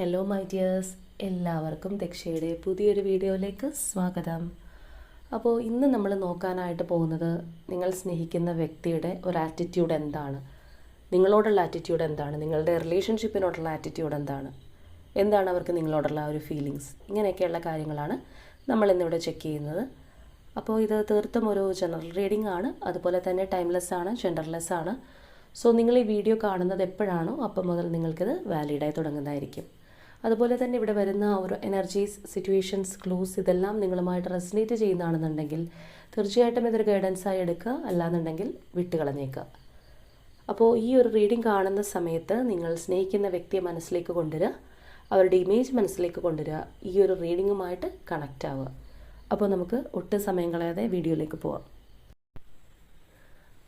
Hello my dears, എല്ലാവർക്കും ദക്ഷയുടെ പുതിയൊരു വീഡിയോയിലേക്ക് സ്വാഗതം. അപ്പോൾ ഇന്ന് നമ്മൾ നോക്കാനായിട്ട് പോകുന്നത് നിങ്ങൾ സ്നേഹിക്കുന്ന വ്യക്തിയുടെ ഒരു ആറ്റിറ്റ്യൂഡ് എന്താണ്, നിങ്ങളോടുള്ള ആറ്റിറ്റ്യൂഡ് എന്താണ്, നിങ്ങളുടെ റിലേഷൻഷിപ്പിനോടുള്ള ആറ്റിറ്റ്യൂഡ് എന്താണ് അവർക്ക് നിങ്ങളോടുള്ള ഒരു ഫീലിങ്സ്, ഇങ്ങനെയൊക്കെയുള്ള കാര്യങ്ങളാണ് നമ്മൾ ഇന്നിവിടെ ചെക്ക് ചെയ്യുന്നത്. അപ്പോൾ ഇത് തീർത്തും ഒരു ജനറൽ റീഡിംഗ് ആണ്, അതുപോലെ തന്നെ ടൈംലെസ് ആണ്, ജെൻഡർലെസ് ആണ്. സോ നിങ്ങൾ ഈ വീഡിയോ കാണുന്നത് എപ്പോഴാണോ അപ്പം മുതൽ നിങ്ങൾക്കിത് വാലിഡായി തുടങ്ങുന്നതായിരിക്കും. അതുപോലെ തന്നെ ഇവിടെ വരുന്ന ഒരു എനർജീസ്, സിറ്റുവേഷൻസ്, ക്ലൂസ് ഇതെല്ലാം നിങ്ങളുമായിട്ട് റെസനേറ്റ് ചെയ്യുന്നതാണെന്നുണ്ടെങ്കിൽ തീർച്ചയായിട്ടും ഇതൊരു ഗൈഡൻസായി എടുക്കുക, അല്ലാന്നുണ്ടെങ്കിൽ വിട്ടുകളഞ്ഞേക്കുക. അപ്പോൾ ഈ ഒരു റീഡിംഗ് കാണുന്ന സമയത്ത് നിങ്ങൾ സ്നേഹിക്കുന്ന വ്യക്തിയെ മനസ്സിലേക്ക് കൊണ്ടുവരിക, അവരുടെ ഇമേജ് മനസ്സിലേക്ക് കൊണ്ടുവരിക, ഈ ഒരു റീഡിങ്ങുമായിട്ട് കണക്റ്റ് ആവുക. അപ്പോൾ നമുക്ക് ഒട്ടും സമയം കളയാതെ വീഡിയോയിലേക്ക് പോവാം.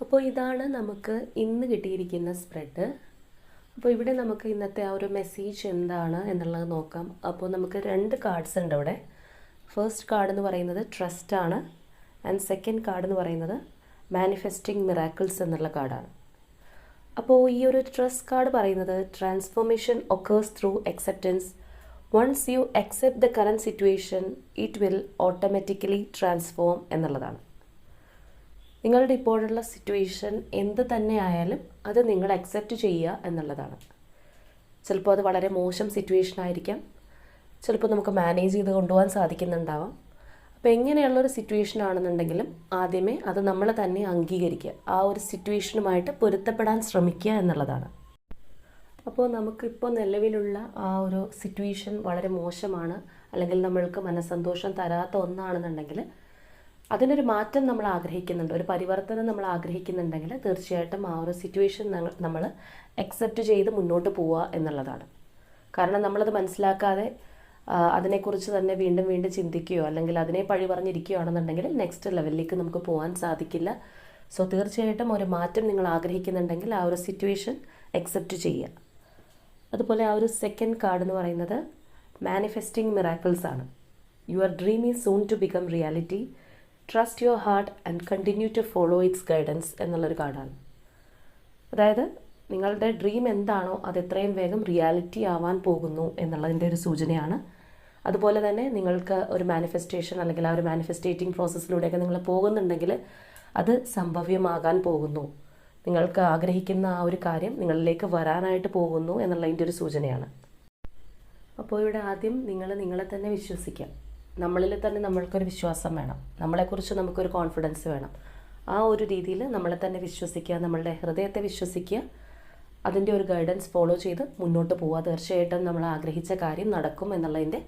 അപ്പോൾ ഇതാണ് നമുക്ക് ഇന്ന് കിട്ടിയിരിക്കുന്ന സ്പ്രെഡ്. അപ്പോൾ ഇവിടെ നമുക്ക് ഇന്നത്തെ ആ ഒരു മെസ്സേജ് എന്താണ് എന്നുള്ളത് നോക്കാം. അപ്പോൾ നമുക്ക് 2 കാർഡ്സ് ഉണ്ട് ഇവിടെ. ഫസ്റ്റ് കാർഡ് എന്ന് പറയുന്നത് ട്രസ്റ്റ് ആണ്, ആൻഡ് സെക്കൻഡ് കാർഡ് എന്ന് പറയുന്നത് മാനിഫെസ്റ്റിംഗ് മിറാക്കിൾസ് എന്നുള്ള കാർഡാണ്. അപ്പോൾ ഈ ഒരു ട്രസ്റ്റ് കാർഡ് പറയുന്നത് transformation occurs through acceptance. Once you accept the current situation it will automatically transform എന്നുള്ളതാണ്. നിങ്ങളുടെ ഇപ്പോഴുള്ള സിറ്റുവേഷൻ എന്ത് തന്നെ ആയാലും അത് നിങ്ങൾ അക്സെപ്റ്റ് ചെയ്യുക എന്നുള്ളതാണ്. ചിലപ്പോൾ അത് വളരെ മോശം സിറ്റുവേഷൻ ആയിരിക്കാം, ചിലപ്പോൾ നമുക്ക് മാനേജ് ചെയ്ത് കൊണ്ടുപോകാൻ സാധിക്കുന്നുണ്ടാവാം. അപ്പോൾ എങ്ങനെയുള്ളൊരു സിറ്റുവേഷൻ ആണെന്നുണ്ടെങ്കിലും ആദ്യമേ അത് നമ്മൾ തന്നെ അംഗീകരിക്കുക, ആ ഒരു സിറ്റുവേഷനുമായിട്ട് പൊരുത്തപ്പെടാൻ ശ്രമിക്കുക എന്നുള്ളതാണ്. അപ്പോൾ നമുക്കിപ്പോൾ നിലവിലുള്ള ആ ഒരു സിറ്റുവേഷൻ വളരെ മോശമാണ്, അല്ലെങ്കിൽ നമ്മൾക്ക് മനസ്സന്തോഷം തരാത്ത ഒന്നാണെന്നുണ്ടെങ്കിൽ അതിനൊരു മാറ്റം നമ്മൾ ആഗ്രഹിക്കുന്നുണ്ട്, ഒരു പരിവർത്തനം നമ്മൾ ആഗ്രഹിക്കുന്നുണ്ടെങ്കിൽ തീർച്ചയായിട്ടും ആ ഒരു സിറ്റുവേഷൻ നമ്മൾ അക്സെപ്റ്റ് ചെയ്ത് മുന്നോട്ട് പോവുക എന്നുള്ളതാണ്. കാരണം നമ്മളത് മനസ്സിലാക്കാതെ അതിനെക്കുറിച്ച് തന്നെ വീണ്ടും വീണ്ടും ചിന്തിക്കുകയോ അല്ലെങ്കിൽ അതിനെ പഴി പറഞ്ഞിരിക്കുകയാണെന്നുണ്ടെങ്കിൽ നെക്സ്റ്റ് ലെവലിലേക്ക് നമുക്ക് പോകാൻ സാധിക്കില്ല. സോ തീർച്ചയായിട്ടും ഒരു മാറ്റം നിങ്ങൾ ആഗ്രഹിക്കുന്നുണ്ടെങ്കിൽ ആ ഒരു സിറ്റുവേഷൻ അക്സെപ്റ്റ് ചെയ്യുക. അതുപോലെ ആ ഒരു സെക്കൻഡ് കാർഡ് എന്ന് പറയുന്നത് മാനിഫെസ്റ്റിംഗ് മിറാക്കിൾസ് ആണ്. Your dream is soon to become reality. Trust your heart and continue to follow its guidance എന്നുള്ളൊരു കാർഡാണ്. അതായത് നിങ്ങളുടെ ഡ്രീം എന്താണോ അത് എത്രയും വേഗം റിയാലിറ്റി ആവാൻ പോകുന്നു എന്നുള്ളതിൻ്റെ ഒരു സൂചനയാണ്. അതുപോലെ തന്നെ നിങ്ങൾക്ക് ഒരു മാനിഫെസ്റ്റേഷൻ അല്ലെങ്കിൽ ആ ഒരു മാനിഫെസ്റ്റേറ്റിംഗ് പ്രോസസ്സിലൂടെയൊക്കെ നിങ്ങൾ പോകുന്നുണ്ടെങ്കിൽ അത് സംഭവ്യമാകാൻ പോകുന്നു, നിങ്ങൾക്ക് ആഗ്രഹിക്കുന്ന ആ ഒരു കാര്യം നിങ്ങളിലേക്ക് വരാനായിട്ട് പോകുന്നു എന്നുള്ളതിൻ്റെ ഒരു സൂചനയാണ്. അപ്പോൾ ഇവിടെ ആദ്യം നിങ്ങളെ തന്നെ വിശ്വസിക്കാം. നമ്മളിൽ തന്നെ നമ്മൾക്കൊരു വിശ്വാസം വേണം, നമ്മളെക്കുറിച്ച് നമുക്കൊരു കോൺഫിഡൻസ് വേണം. ആ ഒരു രീതിയിൽ നമ്മളെ തന്നെ വിശ്വസിക്കുക, നമ്മളുടെ ഹൃദയത്തെ വിശ്വസിക്കുക, അതിൻ്റെ ഒരു ഗൈഡൻസ് ഫോളോ ചെയ്ത് മുന്നോട്ട് പോവുക. തീർച്ചയായിട്ടും നമ്മൾ ആഗ്രഹിച്ച കാര്യം നടക്കും എന്നുള്ളതിൻ്റെ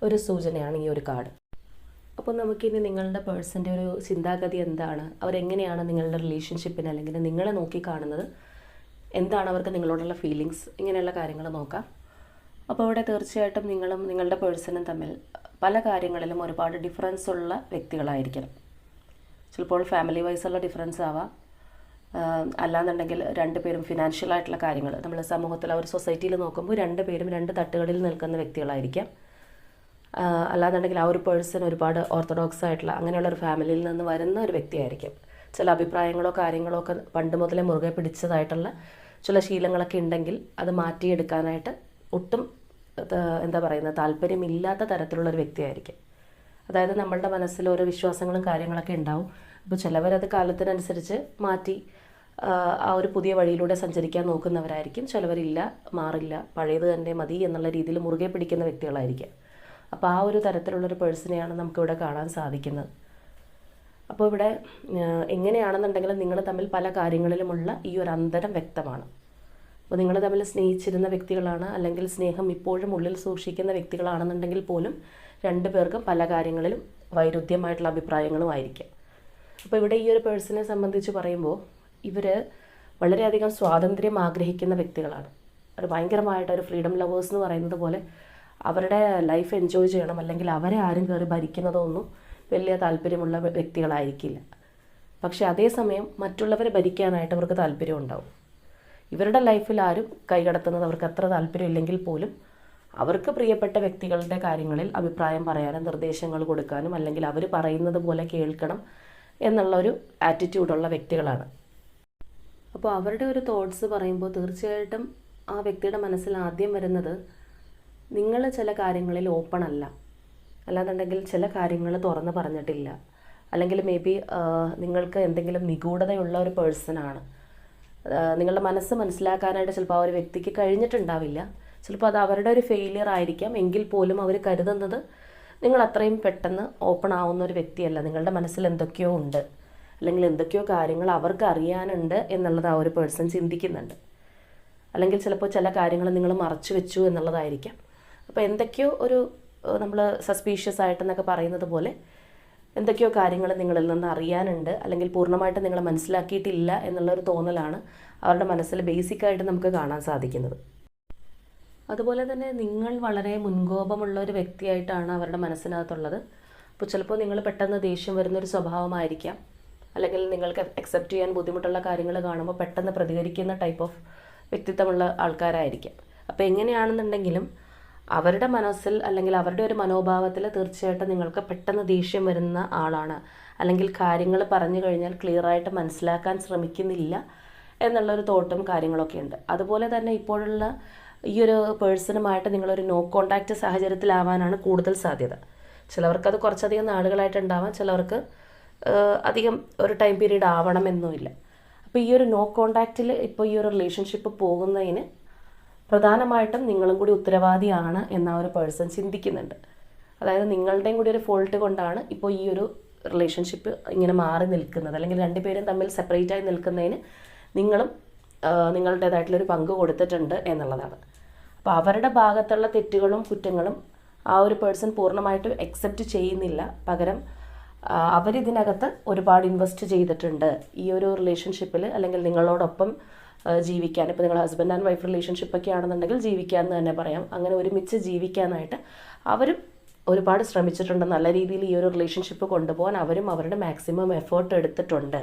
ഒരു സൂചനയാണ് ഈ ഒരു കാർഡ്. അപ്പോൾ നമുക്കിനി നിങ്ങളുടെ പേഴ്സൻ്റെ ഒരു ചിന്താഗതി എന്താണ്, അവരെങ്ങനെയാണ് നിങ്ങളുടെ റിലേഷൻഷിപ്പിന് അല്ലെങ്കിൽ നിങ്ങളെ നോക്കി കാണുന്നത്, എന്താണ് അവർക്ക് നിങ്ങളോടുള്ള ഫീലിങ്സ്, ഇങ്ങനെയുള്ള കാര്യങ്ങൾ നോക്കാം. അപ്പോൾ ഇവിടെ തീർച്ചയായിട്ടും നിങ്ങളും നിങ്ങളുടെ പേഴ്സണും തമ്മിൽ പല കാര്യങ്ങളിലും ഒരുപാട് ഡിഫറൻസ് ഉള്ള വ്യക്തികളായിരിക്കണം. ചിലപ്പോൾ ഫാമിലി വൈസുള്ള ഡിഫറൻസ് ആവാം, അല്ലാന്നുണ്ടെങ്കിൽ 2 പേരും ഫിനാൻഷ്യലായിട്ടുള്ള കാര്യങ്ങൾ, നമ്മൾ സമൂഹത്തിൽ ഒരു സൊസൈറ്റിയിൽ നോക്കുമ്പോൾ 2 പേരും 2 തട്ടുകളിൽ നിൽക്കുന്ന വ്യക്തികളായിരിക്കാം. അല്ലാന്നുണ്ടെങ്കിൽ ആ ഒരു പേഴ്സൺ ഒരുപാട് ഓർത്തഡോക്സ് ആയിട്ടുള്ള അങ്ങനെയുള്ളൊരു ഫാമിലിയിൽ നിന്ന് വരുന്ന ഒരു വ്യക്തിയായിരിക്കും. ചില അഭിപ്രായങ്ങളോ കാര്യങ്ങളോ ഒക്കെ പണ്ട് മുതലേ മുറുകെ പിടിച്ചതായിട്ടുള്ള ചില ശീലങ്ങളൊക്കെ ഉണ്ടെങ്കിൽ അത് മാറ്റിയെടുക്കാനായിട്ട് ഒട്ടും താല്പര്യമില്ലാത്ത തരത്തിലുള്ളൊരു വ്യക്തിയായിരിക്കും. അതായത് നമ്മളുടെ മനസ്സിൽ ഓരോ വിശ്വാസങ്ങളും കാര്യങ്ങളൊക്കെ ഉണ്ടാവും. അപ്പോൾ ചിലവരത് കാലത്തിനനുസരിച്ച് മാറ്റി ആ ഒരു പുതിയ വഴിയിലൂടെ സഞ്ചരിക്കാൻ നോക്കുന്നവരായിരിക്കും, ചിലവരില്ല, മാറില്ല, പഴയത് തന്നെ മതി എന്നുള്ള രീതിയിൽ മുറുകെ പിടിക്കുന്ന വ്യക്തികളായിരിക്കും. അപ്പോൾ ആ ഒരു തരത്തിലുള്ളൊരു പേഴ്സണെയാണ് നമുക്കിവിടെ കാണാൻ സാധിക്കുന്നത്. അപ്പോൾ ഇവിടെ എങ്ങനെയാണെന്നുണ്ടെങ്കിലും നിങ്ങൾ തമ്മിൽ പല കാര്യങ്ങളിലുമുള്ള ഈ ഒരു അന്തരം വ്യക്തമാണ്. അപ്പോൾ നിങ്ങൾ തമ്മിൽ സ്നേഹിച്ചിരുന്ന വ്യക്തികളാണ്, അല്ലെങ്കിൽ സ്നേഹം ഇപ്പോഴും ഉള്ളിൽ സൂക്ഷിക്കുന്ന വ്യക്തികളാണെന്നുണ്ടെങ്കിൽ പോലും 2 പേർക്കും പല കാര്യങ്ങളിലും വൈരുദ്ധ്യമായിട്ടുള്ള അഭിപ്രായങ്ങളുമായിരിക്കും. അപ്പോൾ ഇവിടെ ഈ ഒരു പേഴ്സണെ സംബന്ധിച്ച് പറയുമ്പോൾ ഇവർ വളരെയധികം സ്വാതന്ത്ര്യം ആഗ്രഹിക്കുന്ന വ്യക്തികളാണ്. ഒരു ഭയങ്കരമായിട്ടൊരു ഫ്രീഡം ലവേഴ്സ് എന്ന് പറയുന്നത് പോലെ അവരുടെ ലൈഫ് എൻജോയ് ചെയ്യണം, അല്ലെങ്കിൽ അവരെ ആരും കയറി ഭരിക്കുന്നതൊന്നും വലിയ താല്പര്യമുള്ള വ്യക്തികളായിരിക്കില്ല. പക്ഷേ അതേസമയം മറ്റുള്ളവരെ ഭരിക്കാനായിട്ട് അവർക്ക് താല്പര്യം ഉണ്ടാവും. ഇവരുടെ ലൈഫിൽ ആരും കൈകടത്തുന്നത് അവർക്ക് അത്ര താല്പര്യമില്ലെങ്കിൽ പോലും അവർക്ക് പ്രിയപ്പെട്ട വ്യക്തികളുടെ കാര്യങ്ങളിൽ അഭിപ്രായം പറയാനും നിർദ്ദേശങ്ങൾ കൊടുക്കാനും അല്ലെങ്കിൽ അവർ പറയുന്നത് പോലെ കേൾക്കണം എന്നുള്ളൊരു ആറ്റിറ്റ്യൂഡുള്ള വ്യക്തികളാണ്. അപ്പോൾ അവരുടെ ഒരു തോട്ട്സ് പറയുമ്പോൾ തീർച്ചയായിട്ടും ആ വ്യക്തിയുടെ മനസ്സിൽ ആദ്യം വരുന്നത് നിങ്ങൾ ചില കാര്യങ്ങളിൽ ഓപ്പൺ അല്ല, അല്ലാന്നുണ്ടെങ്കിൽ ചില കാര്യങ്ങൾ തുറന്ന് പറഞ്ഞിട്ടില്ല, അല്ലെങ്കിൽ മേ ബി നിങ്ങൾക്ക് എന്തെങ്കിലും നിഗൂഢതയുള്ള ഒരു പേഴ്സണാണ്. നിങ്ങളുടെ മനസ്സ് മനസ്സിലാക്കാനായിട്ട് ചിലപ്പോൾ ആ ഒരു വ്യക്തിക്ക് കഴിഞ്ഞിട്ടുണ്ടാവില്ല. ചിലപ്പോൾ അത് അവരുടെ ഒരു ഫെയിലിയർ ആയിരിക്കാം. എങ്കിൽ പോലും അവർ കരുതുന്നത് നിങ്ങൾ അത്രയും പെട്ടെന്ന് ഓപ്പൺ ആവുന്ന ഒരു വ്യക്തിയല്ല. നിങ്ങളുടെ മനസ്സിൽ എന്തൊക്കെയോ ഉണ്ട്, അല്ലെങ്കിൽ എന്തൊക്കെയോ കാര്യങ്ങൾ അവർക്ക് അറിയാനുണ്ട് എന്നുള്ളത് ആ ഒരു പേഴ്സൺ ചിന്തിക്കുന്നുണ്ട്. അല്ലെങ്കിൽ ചിലപ്പോൾ ചില കാര്യങ്ങൾ നിങ്ങൾ മറച്ചു വെച്ചു എന്നുള്ളതായിരിക്കാം. അപ്പോൾ എന്തൊക്കെയോ ഒരു നമ്മൾ സസ്പീഷ്യസ് ആയിട്ടെന്നൊക്കെ പറയുന്നത് പോലെ എന്തൊക്കെയോ കാര്യങ്ങൾ നിങ്ങളിൽ നിന്ന് അറിയാനുണ്ട്, അല്ലെങ്കിൽ പൂർണ്ണമായിട്ട് നിങ്ങൾ മനസ്സിലാക്കിയിട്ടില്ല എന്നുള്ളൊരു തോന്നലാണ് അവരുടെ മനസ്സിൽ ബേസിക്കായിട്ട് നമുക്ക് കാണാൻ സാധിക്കുന്നത്. അതുപോലെ തന്നെ നിങ്ങൾ വളരെ മുൻകോപമുള്ള ഒരു വ്യക്തിയായിട്ടാണ് അവരുടെ മനസ്സിനകത്തുള്ളത്. അപ്പോൾ ചിലപ്പോൾ നിങ്ങൾ പെട്ടെന്ന് ദേഷ്യം വരുന്നൊരു സ്വഭാവമായിരിക്കാം, അല്ലെങ്കിൽ നിങ്ങൾക്ക് അക്സെപ്റ്റ് ചെയ്യാൻ ബുദ്ധിമുട്ടുള്ള കാര്യങ്ങൾ കാണുമ്പോൾ പെട്ടെന്ന് പ്രതികരിക്കുന്ന ടൈപ്പ് ഓഫ് വ്യക്തിത്വമുള്ള ആൾക്കാരായിരിക്കാം. അപ്പോൾ എങ്ങനെയാണെന്നുണ്ടെങ്കിലും അവരുടെ മനസ്സിൽ അല്ലെങ്കിൽ അവരുടെ ഒരു മനോഭാവത്തിൽ തീർച്ചയായിട്ടും നിങ്ങൾക്ക് പെട്ടെന്ന് ദേഷ്യം വരുന്ന ആളാണ്, അല്ലെങ്കിൽ കാര്യങ്ങൾ പറഞ്ഞു കഴിഞ്ഞാൽ ക്ലിയറായിട്ട് മനസ്സിലാക്കാൻ ശ്രമിക്കുന്നില്ല എന്നുള്ളൊരു തോട്ടും കാര്യങ്ങളൊക്കെ ഉണ്ട്. അതുപോലെ തന്നെ ഇപ്പോഴുള്ള ഈ ഒരു പേഴ്സണുമായിട്ട് നിങ്ങളൊരു നോ കോണ്ടാക്റ്റ് സാഹചര്യത്തിലാവാനാണ് കൂടുതൽ സാധ്യത. ചിലവർക്കത് കുറച്ചധികം നാളുകളായിട്ടുണ്ടാവാം, ചിലവർക്ക് അധികം ഒരു ടൈം പീരീഡ് ആവണമെന്നുമില്ല. അപ്പോൾ ഈ ഒരു നോ കോണ്ടാക്റ്റിൽ ഇപ്പോൾ ഈ ഒരു റിലേഷൻഷിപ്പ് പോകുന്നതിന് പ്രധാനമായിട്ടും നിങ്ങളും കൂടി ഉത്തരവാദിയാണ് എന്ന ഒരു പേഴ്സൺ ചിന്തിക്കുന്നുണ്ട്. അതായത് നിങ്ങളുടെയും കൂടി ഒരു ഫോൾട്ട് കൊണ്ടാണ് ഇപ്പോൾ ഈ ഒരു റിലേഷൻഷിപ്പ് ഇങ്ങനെ മാറി നിൽക്കുന്നത്, അല്ലെങ്കിൽ രണ്ടുപേരും തമ്മിൽ സെപ്പറേറ്റായി നിൽക്കുന്നതിന് നിങ്ങളും നിങ്ങളുടേതായിട്ടുള്ളൊരു പങ്ക് കൊടുത്തിട്ടുണ്ട് എന്നുള്ളതാണ്. അപ്പോൾ അവരുടെ ഭാഗത്തുള്ള തെറ്റുകളും കുറ്റങ്ങളും ആ ഒരു പേഴ്സൺ പൂർണ്ണമായിട്ടും അക്സെപ്റ്റ് ചെയ്യുന്നില്ല. പകരം അവരിതിനകത്ത് ഒരുപാട് ഇൻവെസ്റ്റ് ചെയ്തിട്ടുണ്ട് ഈ ഒരു റിലേഷൻഷിപ്പിൽ, അല്ലെങ്കിൽ നിങ്ങളോടൊപ്പം ജീവിക്കാൻ. ഇപ്പോൾ നിങ്ങൾ ഹസ്ബൻഡ് ആൻഡ് വൈഫ് റിലേഷൻഷിപ്പൊക്കെ ആണെന്നുണ്ടെങ്കിൽ ജീവിക്കാമെന്ന് തന്നെ പറയാം. അങ്ങനെ ഒരുമിച്ച് ജീവിക്കാനായിട്ട് അവരും ഒരുപാട് ശ്രമിച്ചിട്ടുണ്ട്. നല്ല രീതിയിൽ ഈ ഒരു റിലേഷൻഷിപ്പ് കൊണ്ടുപോകാൻ അവരും അവരുടെ മാക്സിമം എഫേർട്ട് എടുത്തിട്ടുണ്ട്.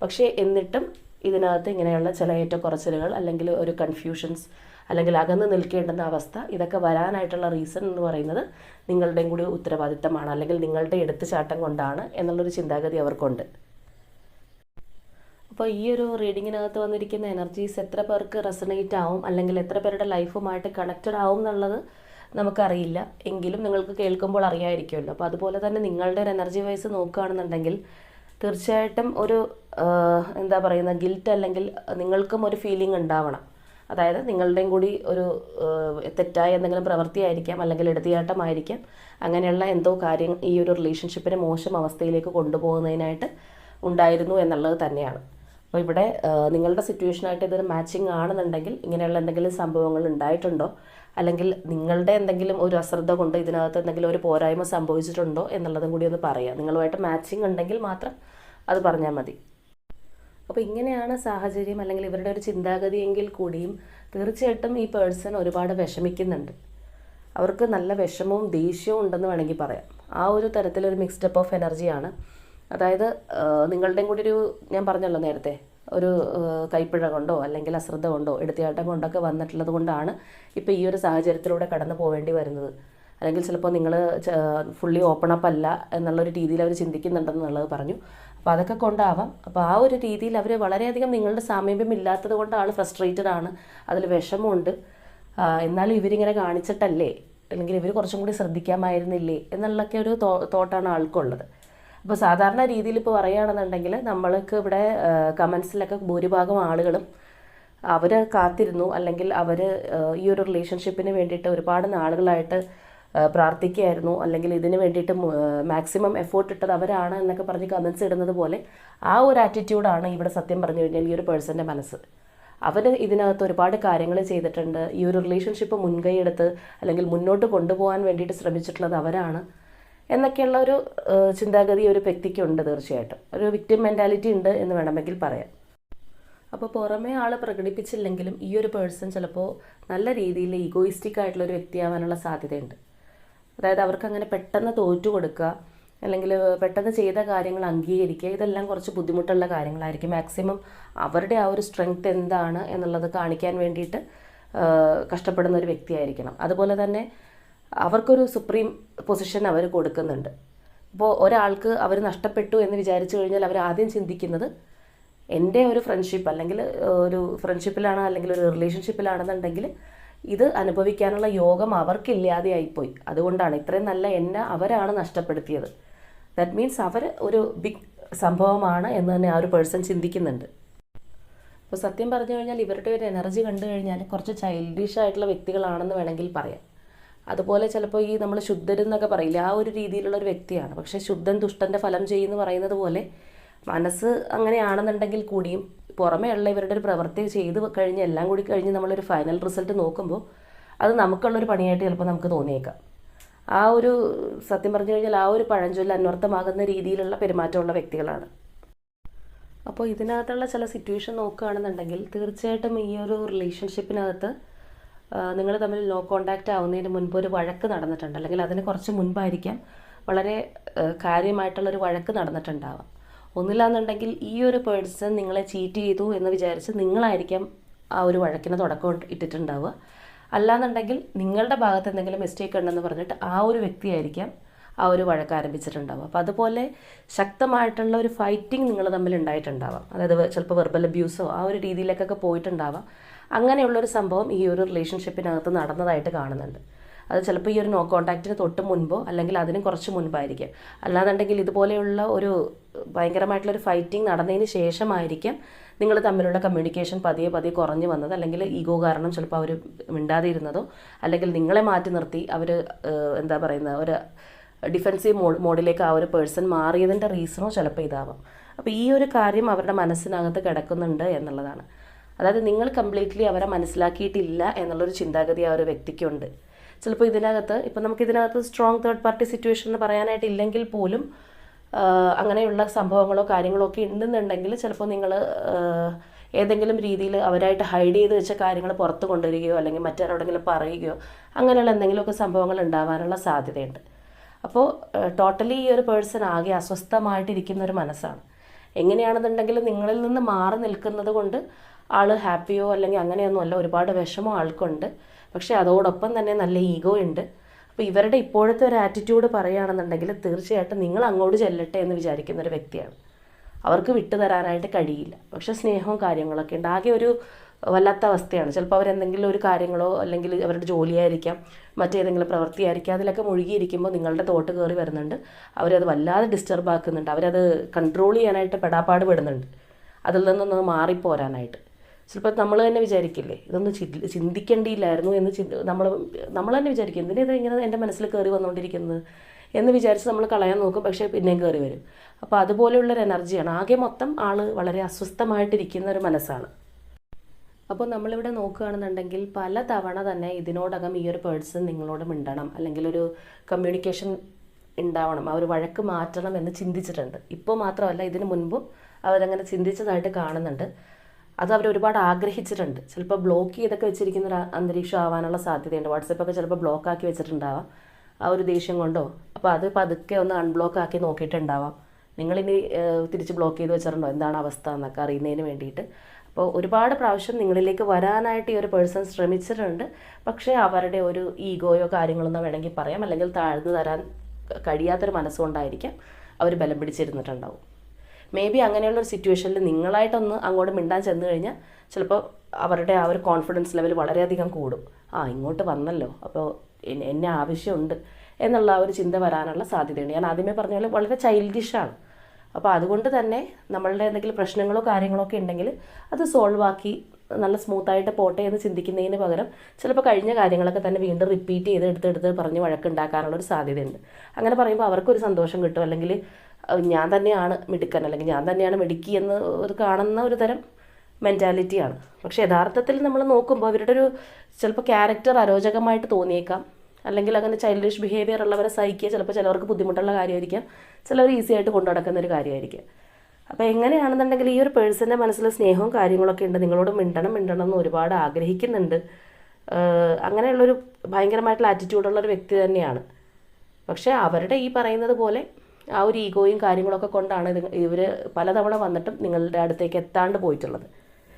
പക്ഷേ എന്നിട്ടും ഇതിനകത്ത് ഇങ്ങനെയുള്ള ചില ഏറ്റക്കുറച്ചിലുകൾ, അല്ലെങ്കിൽ ഒരു കൺഫ്യൂഷൻസ്, അല്ലെങ്കിൽ അകന്ന് നിൽക്കേണ്ടുന്ന അവസ്ഥ, ഇതൊക്കെ വരാനായിട്ടുള്ള റീസൺ എന്ന് പറയുന്നത് നിങ്ങളുടെയും കൂടി ഉത്തരവാദിത്തമാണ്, അല്ലെങ്കിൽ നിങ്ങളുടെ എടുത്തുചാട്ടം കൊണ്ടാണ് എന്നുള്ളൊരു ചിന്താഗതി അവർക്കുണ്ട്. അപ്പോൾ ഈ ഒരു റീഡിങ്ങിനകത്ത് വന്നിരിക്കുന്ന എനർജീസ് എത്ര പേർക്ക് റെസണേറ്റ് ആവും, അല്ലെങ്കിൽ എത്ര പേരുടെ ലൈഫുമായിട്ട് കണക്റ്റഡ് ആവും എന്നുള്ളത് നമുക്കറിയില്ല. എങ്കിലും നിങ്ങൾക്ക് കേൾക്കുമ്പോൾ അറിയാമായിരിക്കുമല്ലോ. അപ്പോൾ അതുപോലെ തന്നെ നിങ്ങളുടെ ഒരു എനർജി വൈസ് നോക്കുകയാണെന്നുണ്ടെങ്കിൽ തീർച്ചയായിട്ടും ഒരു എന്താ പറയുന്ന ഗിൽറ്റ്, അല്ലെങ്കിൽ നിങ്ങൾക്കും ഒരു ഫീലിംഗ് ഉണ്ടാവണം. അതായത് നിങ്ങളുടെയും കൂടി ഒരു തെറ്റായ എന്തെങ്കിലും പ്രവൃത്തിയായിരിക്കാം, അല്ലെങ്കിൽ എടുത്തിയാട്ടമായിരിക്കാം, അങ്ങനെയുള്ള എന്തോ കാര്യം ഈ ഒരു റിലേഷൻഷിപ്പിനെ മോശം അവസ്ഥയിലേക്ക് കൊണ്ടുപോകുന്നതിനായിട്ട് ഉണ്ടായിരുന്നു എന്നുള്ളത് തന്നെയാണ്. അപ്പോൾ ഇവിടെ നിങ്ങളുടെ സിറ്റുവേഷനായിട്ട് ഇതൊരു മാച്ചിങ് ആണെന്നുണ്ടെങ്കിൽ ഇങ്ങനെയുള്ള എന്തെങ്കിലും സംഭവങ്ങൾ ഉണ്ടായിട്ടുണ്ടോ, അല്ലെങ്കിൽ നിങ്ങളുടെ എന്തെങ്കിലും ഒരു അശ്രദ്ധ കൊണ്ട് ഇതിനകത്ത് എന്തെങ്കിലും ഒരു പോരായ്മ സംഭവിച്ചിട്ടുണ്ടോ എന്നുള്ളതും കൂടി ഒന്ന് പറയാം. നിങ്ങളുമായിട്ട് മാച്ചിങ് ഉണ്ടെങ്കിൽ മാത്രം അത് പറഞ്ഞാൽ മതി. അപ്പോൾ ഇങ്ങനെയാണ് സാഹചര്യം, അല്ലെങ്കിൽ ഇവരുടെ ഒരു ചിന്താഗതിയെങ്കിൽ കൂടിയും തീർച്ചയായിട്ടും ഈ പേഴ്സൺ ഒരുപാട് വിഷമിക്കുന്നുണ്ട്. അവർക്ക് നല്ല വിഷമവും ദേഷ്യവും ഉണ്ടെന്ന് വേണമെങ്കിൽ പറയാം. ആ ഒരു തരത്തിലൊരു മിക്സ്ഡപ്പ് ഓഫ് എനർജിയാണ്. അതായത് നിങ്ങളുടെയും കൂടി ഒരു, ഞാൻ പറഞ്ഞല്ലോ നേരത്തെ, ഒരു കൈപ്പിഴ കൊണ്ടോ അല്ലെങ്കിൽ അശ്രദ്ധ കൊണ്ടോ എടുത്തിയാട്ടം കൊണ്ടൊക്കെ വന്നിട്ടുള്ളത് കൊണ്ടാണ് ഇപ്പോൾ ഈ ഒരു സാഹചര്യത്തിലൂടെ കടന്നു പോവേണ്ടി വരുന്നത്. അല്ലെങ്കിൽ ചിലപ്പോൾ നിങ്ങൾ ഫുള്ളി ഓപ്പൺ അപ്പ് അല്ല എന്നുള്ളൊരു രീതിയിൽ അവർ ചിന്തിക്കുന്നുണ്ടെന്നുള്ളത് പറഞ്ഞു. അപ്പോൾ അതൊക്കെ കൊണ്ടാവാം. അപ്പോൾ ആ ഒരു രീതിയിൽ അവർ വളരെയധികം നിങ്ങളുടെ സാമീപ്യം ഇല്ലാത്തത് കൊണ്ടാണ്, ഫ്രസ്ട്രേറ്റഡ് ആണ്, അതിൽ വിഷമമുണ്ട്. എന്നാലും ഇവരിങ്ങനെ കാണിച്ചിട്ടല്ലേ, അല്ലെങ്കിൽ ഇവർ കുറച്ചും കൂടി ശ്രദ്ധിക്കാമായിരുന്നില്ലേ എന്നുള്ളൊക്കെ ഒരു തോട്ടാണ് ആൾക്കുള്ളത്. അപ്പോൾ സാധാരണ രീതിയിൽ ഇപ്പോൾ പറയുകയാണെന്നുണ്ടെങ്കിൽ നമ്മൾക്ക് ഇവിടെ കമൻസിലൊക്കെ ഭൂരിഭാഗം ആളുകളും അവർ കാത്തിരുന്നു, അല്ലെങ്കിൽ അവർ ഈ ഒരു റിലേഷൻഷിപ്പിന് വേണ്ടിയിട്ട് ഒരുപാട് നാളുകളായിട്ട് പ്രാർത്ഥിക്കുകയായിരുന്നു, അല്ലെങ്കിൽ ഇതിന് വേണ്ടിയിട്ട് മാക്സിമം എഫേർട്ട് ഇട്ടത് അവരാണ് എന്നൊക്കെ പറഞ്ഞ് കമൻസ് ഇടുന്നത് പോലെ ആ ഒരു ആറ്റിറ്റ്യൂഡാണ് ഇവിടെ സത്യം പറഞ്ഞു കഴിഞ്ഞാൽ ഈ ഒരു പേഴ്സൻ്റെ മനസ്സ്. അവർ ഇതിനകത്ത് ഒരുപാട് കാര്യങ്ങൾ ചെയ്തിട്ടുണ്ട്. ഈ ഒരു റിലേഷൻഷിപ്പ് മുൻകൈയെടുത്ത് അല്ലെങ്കിൽ മുന്നോട്ട് കൊണ്ടുപോകാൻ വേണ്ടിയിട്ട് ശ്രമിച്ചിട്ടുള്ളത് അവരാണ് എന്നൊക്കെയുള്ള ഒരു ചിന്താഗതി ഒരു വ്യക്തിക്കുണ്ട്. തീർച്ചയായിട്ടും ഒരു വിക്ടിം മെൻറ്റാലിറ്റി ഉണ്ട് എന്ന് വേണമെങ്കിൽ പറയാം. അപ്പോൾ പുറമേ ആൾ പ്രകടിപ്പിച്ചില്ലെങ്കിലും ഈ ഒരു പേഴ്സൺ ചിലപ്പോൾ നല്ല രീതിയിൽ ഈഗോയിസ്റ്റിക് ആയിട്ടുള്ളൊരു വ്യക്തിയാവാനുള്ള സാധ്യതയുണ്ട്. അതായത് അവർക്ക് അങ്ങനെ പെട്ടെന്ന് തോറ്റു കൊടുക്കുക, അല്ലെങ്കിൽ പെട്ടെന്ന് ചെയ്ത കാര്യങ്ങൾ അംഗീകരിക്കുക, ഇതെല്ലാം കുറച്ച് ബുദ്ധിമുട്ടുള്ള കാര്യങ്ങളായിരിക്കും. മാക്സിമം അവരുടെ ആ ഒരു സ്ട്രെങ്ത് എന്താണ് എന്നുള്ളത് കാണിക്കാൻ വേണ്ടിയിട്ട് കഷ്ടപ്പെടുന്ന ഒരു വ്യക്തിയായിരിക്കണം. അതുപോലെ തന്നെ അവർക്കൊരു സുപ്രീം പൊസിഷൻ അവർ കൊടുക്കുന്നുണ്ട്. ഇപ്പോൾ ഒരാൾക്ക് അവർ നഷ്ടപ്പെട്ടു എന്ന് വിചാരിച്ചു കഴിഞ്ഞാൽ അവർ ആദ്യം ചിന്തിക്കുന്നത് എൻ്റെ ഒരു ഫ്രണ്ട്ഷിപ്പ്, അല്ലെങ്കിൽ ഒരു ഫ്രണ്ട്ഷിപ്പിലാണ് അല്ലെങ്കിൽ ഒരു റിലേഷൻഷിപ്പിലാണെന്നുണ്ടെങ്കിൽ ഇത് അനുഭവിക്കാനുള്ള യോഗം അവർക്കില്ലാതെയായിപ്പോയി. അതുകൊണ്ടാണ് ഇത്രയും നല്ല എന്നെ അവരാണ് നഷ്ടപ്പെടുത്തിയത്. ദാറ്റ് മീൻസ് അവർ ഒരു ബിഗ് സംഭവമാണ് എന്ന് തന്നെ ആ ഒരു പേഴ്സൺ ചിന്തിക്കുന്നുണ്ട്. അപ്പോൾ സത്യം പറഞ്ഞു കഴിഞ്ഞാൽ ഇവരുടെ ഒരു എനർജി കണ്ടു കഴിഞ്ഞാൽ കുറച്ച് ചൈൽഡിഷ് ആയിട്ടുള്ള വ്യക്തികളാണെന്ന് വേണമെങ്കിൽ പറയാം. അതുപോലെ ചിലപ്പോൾ ഈ നമ്മൾ ശുദ്ധരെന്നൊക്കെ പറയില്ല, ആ ഒരു രീതിയിലുള്ള ഒരു വ്യക്തിയാണ്. പക്ഷേ ശുദ്ധൻ ദുഷ്ടൻ്റെ ഫലം ചെയ്യുമെന്ന് പറയുന്നത് പോലെ മനസ്സ് അങ്ങനെയാണെന്നുണ്ടെങ്കിൽ കൂടിയും പുറമേ ഉള്ള ഇവരുടെ ഒരു പ്രവൃത്തി ചെയ്ത് കഴിഞ്ഞ് എല്ലാം കൂടി കഴിഞ്ഞ് നമ്മളൊരു ഫൈനൽ റിസൾട്ട് നോക്കുമ്പോൾ അത് നമുക്കുള്ളൊരു പണിയായിട്ട് ചിലപ്പോൾ നമുക്ക് തോന്നിയേക്കാം. ആ ഒരു സത്യം പറഞ്ഞു കഴിഞ്ഞാൽ ആ ഒരു പഴഞ്ചൊല്ല് അന്വർത്ഥമാകുന്ന രീതിയിലുള്ള പെരുമാറ്റമുള്ള വ്യക്തികളാണ്. അപ്പോൾ ഇതിനകത്തുള്ള ചില സിറ്റുവേഷൻ നോക്കുകയാണെന്നുണ്ടെങ്കിൽ തീർച്ചയായിട്ടും ഈ ഒരു റിലേഷൻഷിപ്പിനകത്ത് നിങ്ങൾ തമ്മിൽ നോ കോണ്ടാക്റ്റ് ആവുന്നതിന് മുൻപ് ഒരു വഴക്ക് നടന്നിട്ടുണ്ട്, അല്ലെങ്കിൽ അതിന് കുറച്ച് മുൻപായിരിക്കാം വളരെ കാര്യമായിട്ടുള്ളൊരു വഴക്ക് നടന്നിട്ടുണ്ടാവാം. ഒന്നില്ലാന്നുണ്ടെങ്കിൽ ഈ ഒരു പേഴ്സൺ നിങ്ങളെ ചീറ്റ് ചെയ്തു എന്ന് വിചാരിച്ച് നിങ്ങളായിരിക്കാം ആ ഒരു വഴക്കിന് തുടക്കം ഇട്ടിട്ടുണ്ടാവുക. അല്ലാന്നുണ്ടെങ്കിൽ നിങ്ങളുടെ ഭാഗത്ത് എന്തെങ്കിലും മിസ്റ്റേക്ക് ഉണ്ടെന്ന് പറഞ്ഞിട്ട് ആ ഒരു വ്യക്തിയായിരിക്കാം ആ ഒരു വഴക്ക് ആരംഭിച്ചിട്ടുണ്ടാവുക. അപ്പോൾ അതുപോലെ ശക്തമായിട്ടുള്ള ഒരു ഫൈറ്റിംഗ് നിങ്ങൾ തമ്മിൽ ഉണ്ടായിട്ടുണ്ടാവാം. അതായത് ചിലപ്പോൾ വെർബൽ അബ്യൂസോ ആ ഒരു രീതിയിലേക്കൊക്കെ പോയിട്ടുണ്ടാവാം. അങ്ങനെയുള്ളൊരു സംഭവം ഈ ഒരു റിലേഷൻഷിപ്പിനകത്ത് നടന്നതായിട്ട് കാണുന്നുണ്ട്. അത് ചിലപ്പോൾ ഈ ഒരു നോ കോണ്ടാക്റ്റിന് തൊട്ട് മുൻപോ അല്ലെങ്കിൽ അതിന് കുറച്ച് മുൻപായിരിക്കാം. അല്ലാന്നുണ്ടെങ്കിൽ ഇതുപോലെയുള്ള ഒരു ഭയങ്കരമായിട്ടുള്ളൊരു ഫൈറ്റിംഗ് നടന്നതിന് ശേഷമായിരിക്കാം നിങ്ങൾ തമ്മിലുള്ള കമ്മ്യൂണിക്കേഷൻ പതിയെ പതിയെ കുറഞ്ഞു വന്നത്, അല്ലെങ്കിൽ ഈഗോ കാരണം ചിലപ്പോൾ അവർ മിണ്ടാതെ ഇരുന്നതോ, അല്ലെങ്കിൽ നിങ്ങളെ മാറ്റി നിർത്തി അവർ എന്താ പറയുന്നത് ഒരു ഡിഫെൻസീവ് മോഡിലേക്ക് ആ ഒരു പേഴ്സൺ മാറിയതിൻ്റെ റീസണോ ചിലപ്പോൾ ഇതാവാം. അപ്പോൾ ഈ ഒരു കാര്യം അവരുടെ മനസ്സിനകത്ത് കിടക്കുന്നുണ്ട് എന്നുള്ളതാണ്. അതായത് നിങ്ങൾ കംപ്ലീറ്റ്ലി അവരെ മനസ്സിലാക്കിയിട്ടില്ല എന്നുള്ളൊരു ചിന്താഗതി ആ ഒരു വ്യക്തിക്കുണ്ട്. ചിലപ്പോൾ ഇതിനകത്ത് ഇപ്പം നമുക്കിതിനകത്ത് സ്ട്രോങ് തേർഡ് പാർട്ടി സിറ്റുവേഷൻ എന്ന് പറയാനായിട്ടില്ലെങ്കിൽ പോലും അങ്ങനെയുള്ള സംഭവങ്ങളോ കാര്യങ്ങളോ ഒക്കെ ഉണ്ടെന്നുണ്ടെങ്കിൽ ചിലപ്പോൾ നിങ്ങൾ ഏതെങ്കിലും രീതിയിൽ അവരായിട്ട് ഹൈഡ് ചെയ്ത് വെച്ച കാര്യങ്ങൾ പുറത്ത് കൊണ്ടുവരികയോ അല്ലെങ്കിൽ മറ്റാരോടെങ്കിലും പറയുകയോ അങ്ങനെയുള്ള എന്തെങ്കിലുമൊക്കെ സംഭവങ്ങൾ ഉണ്ടാവാനുള്ള സാധ്യതയുണ്ട്. അപ്പോൾ ടോട്ടലി ഈ ഒരു പേഴ്സൺ ആകെ അസ്വസ്ഥമായിട്ടിരിക്കുന്ന ഒരു മനസ്സാണ്. എങ്ങനെയാണെന്നുണ്ടെങ്കിൽ നിങ്ങളിൽ നിന്ന് മാറി നിൽക്കുന്നത് കൊണ്ട് ആൾ ഹാപ്പിയോ അല്ലെങ്കിൽ അങ്ങനെയൊന്നുമല്ല, ഒരുപാട് വിഷമോ ആൾക്കുണ്ട്. പക്ഷേ അതോടൊപ്പം തന്നെ നല്ല ഈഗോ ഉണ്ട്. അപ്പോൾ ഇവരുടെ ഇപ്പോഴത്തെ ഒരു ആറ്റിറ്റ്യൂഡ് പറയുകയാണെന്നുണ്ടെങ്കിൽ തീർച്ചയായിട്ടും നിങ്ങൾ അങ്ങോട്ട് ചെല്ലട്ടെ എന്ന് വിചാരിക്കുന്ന ഒരു വ്യക്തിയാണ്. അവർക്ക് വിട്ടുതരാനായിട്ട് കഴിയില്ല. പക്ഷേ സ്നേഹവും കാര്യങ്ങളൊക്കെ ഉണ്ട്. ആകെ ഒരു വല്ലാത്ത അവസ്ഥയാണ്. ചിലപ്പോൾ അവരെന്തെങ്കിലും ഒരു കാര്യങ്ങളോ അല്ലെങ്കിൽ അവരുടെ ജോലിയായിരിക്കാം, മറ്റേതെങ്കിലും പ്രവൃത്തിയായിരിക്കാം, അതിലൊക്കെ മുഴുകിയിരിക്കുമ്പോൾ നിങ്ങളുടെ തോട്ട് കയറി വരുന്നുണ്ട്. അവരത് വല്ലാതെ ഡിസ്റ്റർബ് ആക്കുന്നുണ്ട്. അവരത് കൺട്രോൾ ചെയ്യാനായിട്ട് പെടാപ്പാട് പെടുന്നുണ്ട്, അതിൽ നിന്നൊന്ന് മാറിപ്പോരാനായിട്ട്. ചിലപ്പോൾ നമ്മൾ തന്നെ വിചാരിക്കില്ലേ ഇതൊന്നും ചിന്തിക്കേണ്ടിയില്ലായിരുന്നു എന്ന് നമ്മൾ തന്നെ വിചാരിക്കും, എന്തിനാ ഇത് ഇങ്ങനെ എൻ്റെ മനസ്സിൽ കയറി വന്നുകൊണ്ടിരിക്കുന്നത് എന്ന് വിചാരിച്ച് നമ്മൾ കളയാൻ നോക്കും. പക്ഷേ പിന്നെയും കയറി വരും. അപ്പോൾ അതുപോലെയുള്ളൊരു എനർജിയാണ്. ആകെ മൊത്തം ആൾ വളരെ അസ്വസ്ഥമായിട്ടിരിക്കുന്ന ഒരു മനസ്സാണ്. അപ്പോൾ നമ്മളിവിടെ നോക്കുകയാണെന്നുണ്ടെങ്കിൽ പല തവണ തന്നെ ഇതിനോടകം ഈ ഒരു പേഴ്സൺ നിങ്ങളോട് മിണ്ടണം, അല്ലെങ്കിൽ ഒരു കമ്മ്യൂണിക്കേഷൻ ഉണ്ടാവണം, ആ ഒരു വഴക്ക് മാറ്റണം എന്ന് ചിന്തിച്ചിട്ടുണ്ട്. ഇപ്പോൾ മാത്രമല്ല, ഇതിനു മുൻപും അവരങ്ങനെ ചിന്തിച്ചതായിട്ട് കാണുന്നുണ്ട്. അത് അവർ ഒരുപാട് ആഗ്രഹിച്ചിട്ടുണ്ട്. ചിലപ്പോൾ ബ്ലോക്ക് ചെയ്തൊക്കെ വെച്ചിരിക്കുന്ന ഒരു അന്തരീക്ഷം ആവാനുള്ള സാധ്യതയുണ്ട്. വാട്സപ്പൊക്കെ ചിലപ്പോൾ ബ്ലോക്ക് ആക്കി വെച്ചിട്ടുണ്ടാവാം ആ ഒരു ദേഷ്യം കൊണ്ടോ. അപ്പോൾ അത് പതുക്കെ ഒന്ന് അൺബ്ലോക്ക് ആക്കി നോക്കിയിട്ടുണ്ടാവാം. നിങ്ങളിനി തിരിച്ച് ബ്ലോക്ക് ചെയ്ത് വെച്ചിട്ടുണ്ടോ, എന്താണ് അവസ്ഥ എന്നൊക്കെ അറിയുന്നതിന് വേണ്ടിയിട്ട്. അപ്പോൾ ഒരുപാട് പ്രാവശ്യം നിങ്ങളിലേക്ക് വരാനായിട്ട് ഈ ഒരു പേഴ്സൺ ശ്രമിച്ചിട്ടുണ്ട്. പക്ഷേ അവരുടെ ഒരു ഈഗോയോ കാര്യങ്ങളൊന്നും വേണമെങ്കിൽ പറയാം, അല്ലെങ്കിൽ താഴ്ന്നു തരാൻ കഴിയാത്തൊരു മനസ്സുകൊണ്ടായിരിക്കാം അവർ ബലം പിടിച്ചിരുന്നിട്ടുണ്ടാവും. മേ ബി അങ്ങനെയുള്ളൊരു സിറ്റുവേഷനിൽ നിങ്ങളായിട്ടൊന്ന് അങ്ങോട്ട് മിണ്ടാൻ ചെന്ന് കഴിഞ്ഞാൽ ചിലപ്പോൾ അവരുടെ ആ ഒരു കോൺഫിഡൻസ് ലെവൽ വളരെയധികം കൂടും. ഇങ്ങോട്ട് വന്നല്ലോ, അപ്പോൾ എന്നെ ആവശ്യമുണ്ട് എന്നുള്ള ആ ഒരു ചിന്ത വരാനുള്ള സാധ്യതയുണ്ട്. ഞാൻ ആദ്യമേ പറഞ്ഞ പോലെ വളരെ ചൈൽഡിഷാണ്. അപ്പോൾ അതുകൊണ്ട് തന്നെ നമ്മളുടെ എന്തെങ്കിലും പ്രശ്നങ്ങളോ കാര്യങ്ങളോ ഒക്കെ ഉണ്ടെങ്കിൽ അത് സോൾവ് ആക്കി നല്ല സ്മൂത്തായിട്ട് പോട്ടെ എന്ന് ചിന്തിക്കുന്നതിന് പകരം ചിലപ്പോൾ കഴിഞ്ഞ കാര്യങ്ങളൊക്കെ തന്നെ വീണ്ടും റിപ്പീറ്റ് ചെയ്ത് എടുത്ത് പറഞ്ഞ് വഴക്കുണ്ടാക്കാനുള്ളൊരു സാധ്യതയുണ്ട്. അങ്ങനെ പറയുമ്പോൾ അവർക്കൊരു സന്തോഷം കിട്ടും, അല്ലെങ്കിൽ ഞാൻ തന്നെയാണ് മിടുക്കൻ അല്ലെങ്കിൽ ഞാൻ തന്നെയാണ് മിടുക്കി എന്ന് ഒരു കാണുന്ന ഒരു തരം മെൻറ്റാലിറ്റിയാണ്. പക്ഷേ യഥാർത്ഥത്തിൽ നമ്മൾ നോക്കുമ്പോൾ അവരുടെ ഒരു ചിലപ്പോൾ ക്യാരക്ടർ അരോചകമായിട്ട് തോന്നിയേക്കാം, അല്ലെങ്കിൽ അങ്ങനെ ചൈൽഡിഷ് ബിഹേവിയർ ഉള്ളവരെ സഹിക്കുക ചിലപ്പോൾ ചിലവർക്ക് ബുദ്ധിമുട്ടുള്ള കാര്യമായിരിക്കാം, ചിലവർ ഈസി ആയിട്ട് കൊണ്ടു നടക്കുന്ന ഒരു കാര്യമായിരിക്കും. അപ്പോൾ എങ്ങനെയാണെന്നുണ്ടെങ്കിൽ ഈ ഒരു പേഴ്സൻ്റെ മനസ്സിൽ സ്നേഹവും കാര്യങ്ങളൊക്കെ ഉണ്ട്, നിങ്ങളോട് മിണ്ടണം എന്ന് ഒരുപാട് ആഗ്രഹിക്കുന്നുണ്ട്. അങ്ങനെയുള്ളൊരു ഭയങ്കരമായിട്ടുള്ള ആറ്റിറ്റ്യൂഡുള്ളൊരു വ്യക്തി തന്നെയാണ്. പക്ഷേ അവരുടെ ഈ പറയുന്നത് പോലെ ആ ഒരു ഈഗോയും കാര്യങ്ങളൊക്കെ കൊണ്ടാണ് ഇവർ പലതവണ വന്നിട്ടും നിങ്ങളുടെ അടുത്തേക്ക് എത്താണ്ട് പോയിട്ടുള്ളത്.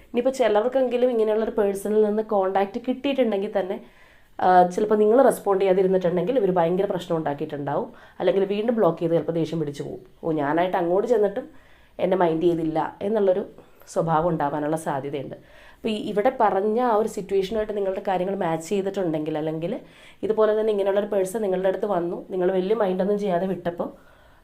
ഇനിയിപ്പോൾ ചിലർക്കെങ്കിലും ഇങ്ങനെയുള്ളൊരു പേഴ്സണിൽ നിന്ന് കോണ്ടാക്റ്റ് കിട്ടിയിട്ടുണ്ടെങ്കിൽ തന്നെ ചിലപ്പോൾ നിങ്ങൾ റെസ്പോണ്ട് ചെയ്യാതിരുന്നിട്ടുണ്ടെങ്കിൽ ഇവർ ഭയങ്കര പ്രശ്നം ഉണ്ടാക്കിയിട്ടുണ്ടാവും, അല്ലെങ്കിൽ വീണ്ടും ബ്ലോക്ക് ചെയ്ത് ചിലപ്പോൾ ദേഷ്യം പിടിച്ചു പോകും. ഞാനായിട്ട് അങ്ങോട്ട് ചെന്നിട്ടും എന്നെ മൈൻഡ് ചെയ്തില്ല എന്നുള്ളൊരു സ്വഭാവം ഉണ്ടാവാനുള്ള സാധ്യതയുണ്ട്. അപ്പോൾ ഇവിടെ പറഞ്ഞ ആ ഒരു സിറ്റുവേഷനുമായിട്ട് നിങ്ങളുടെ കാര്യങ്ങൾ മാച്ച് ചെയ്തിട്ടുണ്ടെങ്കിൽ, അല്ലെങ്കിൽ ഇതുപോലെ തന്നെ ഇങ്ങനെയുള്ളൊരു പേഴ്സൺ നിങ്ങളുടെ അടുത്ത് വന്നു, നിങ്ങൾ വലിയ മൈൻഡൊന്നും ചെയ്യാതെ വിട്ടപ്പോൾ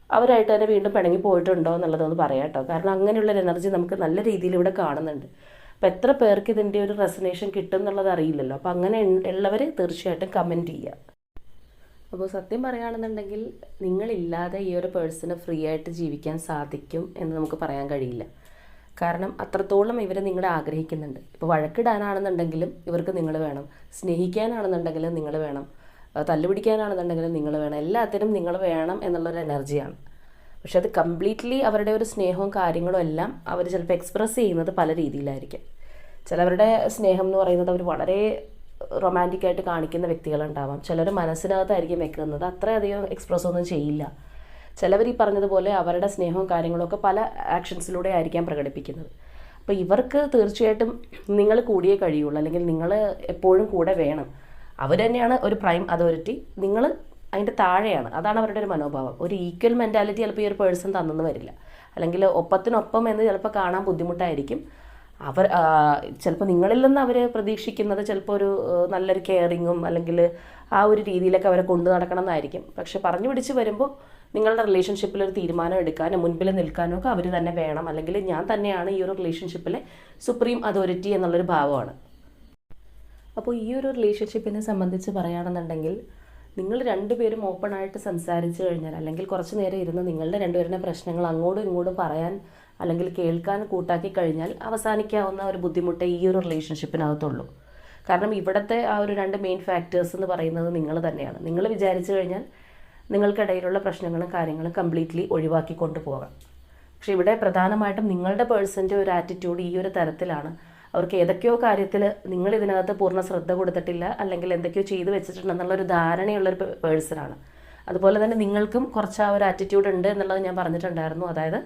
അവരായിട്ട് തന്നെ വീണ്ടും പിണങ്ങി പോയിട്ടുണ്ടോ എന്നുള്ളതൊന്ന് പറയാം കേട്ടോ. കാരണം അങ്ങനെയുള്ളൊരു എനർജി നമുക്ക് നല്ല രീതിയിൽ ഇവിടെ കാണുന്നുണ്ട്. അപ്പോൾ എത്ര പേർക്ക് ഇതിൻ്റെ ഒരു റെസനേഷൻ കിട്ടും എന്നുള്ളത് അറിയില്ലല്ലോ. അപ്പോൾ അങ്ങനെ ഉള്ളവർ തീർച്ചയായിട്ടും കമൻറ്റ് ചെയ്യുക. അപ്പോൾ സത്യം പറയുകയാണെന്നുണ്ടെങ്കിൽ നിങ്ങളില്ലാതെ ഈ ഒരു പേഴ്സണ് ഫ്രീ ആയിട്ട് ജീവിക്കാൻ സാധിക്കും എന്ന് നമുക്ക് പറയാൻ കഴിയില്ല. കാരണം അത്രത്തോളം ഇവർ നിങ്ങളെ ആഗ്രഹിക്കുന്നുണ്ട്. ഇപ്പോൾ വഴക്കിടാനാണെന്നുണ്ടെങ്കിലും ഇവർക്ക് നിങ്ങൾ വേണം, സ്നേഹിക്കാനാണെന്നുണ്ടെങ്കിലും നിങ്ങൾ വേണം, തല്ലുപിടിക്കാനാണെന്നുണ്ടെങ്കിലും നിങ്ങൾ വേണം, എല്ലാത്തിനും നിങ്ങൾ വേണം എന്നുള്ളൊരു എനർജിയാണ്. പക്ഷെ അത് കംപ്ലീറ്റ്ലി അവരുടെ ഒരു സ്നേഹവും കാര്യങ്ങളും എല്ലാം അവർ ചിലപ്പോൾ എക്സ്പ്രസ് ചെയ്യുന്നത് പല രീതിയിലായിരിക്കും. ചിലവരുടെ സ്നേഹം എന്ന് പറയുന്നത് അവർ വളരെ റൊമാൻറ്റിക്കായിട്ട് കാണിക്കുന്ന വ്യക്തികളുണ്ടാവാം. ചിലർ മനസ്സിനകത്തായിരിക്കും വെക്കുന്നത്, അത്രയധികം എക്സ്പ്രസ് ഒന്നും ചെയ്യില്ല. ചിലവർ ഈ പറഞ്ഞതുപോലെ അവരുടെ സ്നേഹവും കാര്യങ്ങളൊക്കെ പല ആക്ഷൻസിലൂടെ ആയിരിക്കാം പ്രകടിപ്പിക്കുന്നത്. അപ്പോൾ ഇവർക്ക് തീർച്ചയായിട്ടും നിങ്ങൾ കൂടിയേ കഴിയുള്ളൂ, അല്ലെങ്കിൽ നിങ്ങൾ എപ്പോഴും കൂടെ വേണം. അവർ തന്നെയാണ് ഒരു പ്രൈം അതോറിറ്റി, നിങ്ങൾ അതിൻ്റെ താഴെയാണ്. അതാണ് അവരുടെ ഒരു മനോഭാവം. ഒരു ഈക്വൽ മെൻറ്റാലിറ്റി ചിലപ്പോൾ ഈ ഒരു പേഴ്സൺ തന്നെന്ന് വരില്ല, അല്ലെങ്കിൽ ഒപ്പത്തിനൊപ്പം എന്ന് ചിലപ്പോൾ കാണാൻ ബുദ്ധിമുട്ടായിരിക്കും. അവർ ചിലപ്പോൾ നിങ്ങളിൽ നിന്ന് അവർ പ്രതീക്ഷിക്കുന്നത് ചിലപ്പോൾ ഒരു നല്ലൊരു കെയറിങ്ങും അല്ലെങ്കിൽ ആ ഒരു രീതിയിലൊക്കെ അവരെ കൊണ്ടു നടക്കണം എന്നായിരിക്കും. പക്ഷെ പറഞ്ഞു പിടിച്ച് വരുമ്പോൾ നിങ്ങളുടെ റിലേഷൻഷിപ്പിൽ ഒരു തീരുമാനം എടുക്കാനും മുൻപിൽ നിൽക്കാനും ഒക്കെ അവർ തന്നെ വേണം, അല്ലെങ്കിൽ ഞാൻ തന്നെയാണ് ഈ ഒരു റിലേഷൻഷിപ്പിലെ സുപ്രീം അതോറിറ്റി എന്നുള്ളൊരു ഭാവമാണ്. അപ്പോൾ ഈ ഒരു റിലേഷൻഷിപ്പിനെ സംബന്ധിച്ച് പറയുകയാണെന്നുണ്ടെങ്കിൽ നിങ്ങൾ രണ്ടുപേരും ഓപ്പണായിട്ട് സംസാരിച്ച് കഴിഞ്ഞാൽ, അല്ലെങ്കിൽ കുറച്ച് നേരം ഇരുന്ന് നിങ്ങളുടെ രണ്ടുപേരുടെ പ്രശ്നങ്ങൾ അങ്ങോട്ടും ഇങ്ങോട്ടും പറയാൻ അല്ലെങ്കിൽ കേൾക്കാൻ കൂട്ടാക്കി കഴിഞ്ഞാൽ അവസാനിക്കാവുന്ന ഒരു ബുദ്ധിമുട്ട് ഈ ഒരു റിലേഷൻഷിപ്പിനകത്തുള്ളൂ. കാരണം ഇവിടുത്തെ ആ ഒരു രണ്ട് മെയിൻ ഫാക്ടേഴ്സ് എന്ന് പറയുന്നത് നിങ്ങൾ തന്നെയാണ്. നിങ്ങൾ വിചാരിച്ചു കഴിഞ്ഞാൽ നിങ്ങൾക്കിടയിലുള്ള പ്രശ്നങ്ങളും കാര്യങ്ങളും കംപ്ലീറ്റ്ലി ഒഴിവാക്കി കൊണ്ടുപോകാം. പക്ഷേ ഇവിടെ പ്രധാനമായിട്ടും നിങ്ങളുടെ പേഴ്സൻ്റെ ഒരു ആറ്റിറ്റ്യൂഡ് ഈ ഒരു തരത്തിലാണ്. അവർക്ക് ഏതൊക്കെയോ കാര്യത്തിൽ നിങ്ങൾ ഇതിനകത്ത് പൂർണ്ണ ശ്രദ്ധ കൊടുത്തിട്ടില്ല, അല്ലെങ്കിൽ എന്തൊക്കെയോ ചെയ്തു വെച്ചിട്ടുണ്ടെന്നുള്ളൊരു ധാരണയുള്ളൊരു പേഴ്സണാണ്. അതുപോലെ തന്നെ നിങ്ങൾക്കും കുറച്ച് ആ ഒരു ആറ്റിറ്റ്യൂഡ് ഉണ്ട് എന്നുള്ളത് ഞാൻ പറഞ്ഞിട്ടുണ്ടായിരുന്നു. അതായത്